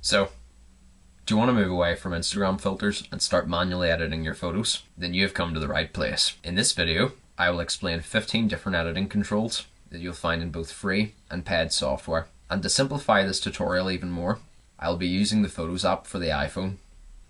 So, do you want to move away from Instagram filters and start manually editing your photos? Then you have come to the right place. In this video, I will explain 15 different editing controls that you'll find in both free and paid software. And to simplify this tutorial even more, I'll be using the Photos app for the iPhone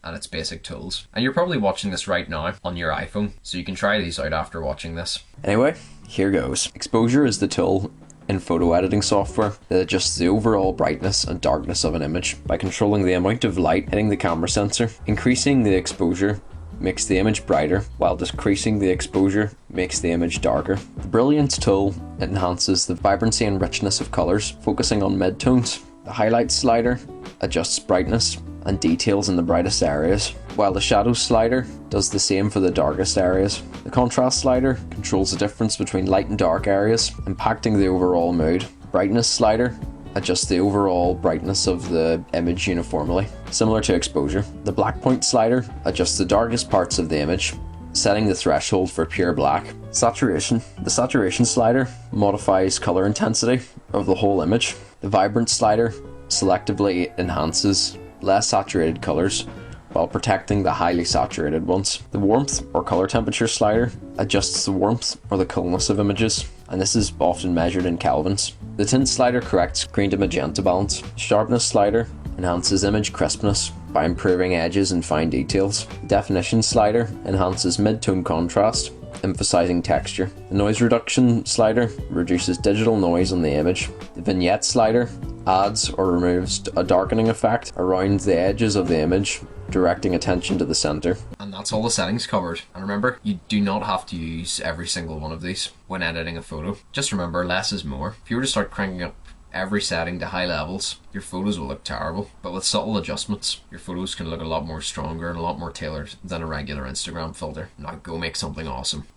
and its basic tools. And you're probably watching this right now on your iPhone, so you can try these out after watching this. Anyway, here goes. Exposure is the tool in photo editing software that adjusts the overall brightness and darkness of an image by controlling the amount of light hitting the camera sensor. Increasing the exposure makes the image brighter, while decreasing the exposure makes the image darker. The Brilliance tool enhances the vibrancy and richness of colours, focusing on mid-tones. The Highlight slider adjusts brightness and details in the brightest areas, while the Shadows slider does the same for the darkest areas. The Contrast slider controls the difference between light and dark areas, impacting the overall mood. Brightness slider adjusts the overall brightness of the image uniformly, similar to exposure. The Black Point slider adjusts the darkest parts of the image, setting the threshold for pure black. Saturation. The Saturation slider modifies color intensity of the whole image. The Vibrant slider selectively enhances less saturated colors while protecting the highly saturated ones. The Warmth or Color Temperature slider adjusts the warmth or the coolness of images, and this is often measured in kelvins. The Tint slider corrects green to magenta balance. Sharpness slider enhances image crispness by improving edges and fine details. The Definition slider enhances mid-tone contrast, emphasizing texture. The Noise Reduction slider reduces digital noise on the image. The Vignette slider adds or removes a darkening effect around the edges of the image, directing attention to the center. And that's all the settings covered. And remember, you do not have to use every single one of these when editing a photo. Just remember, less is more. If you were to start cranking up every setting to high levels, your photos will look terrible. But with subtle adjustments, your photos can look a lot more stronger and a lot more tailored than a regular Instagram filter. Now go make something awesome.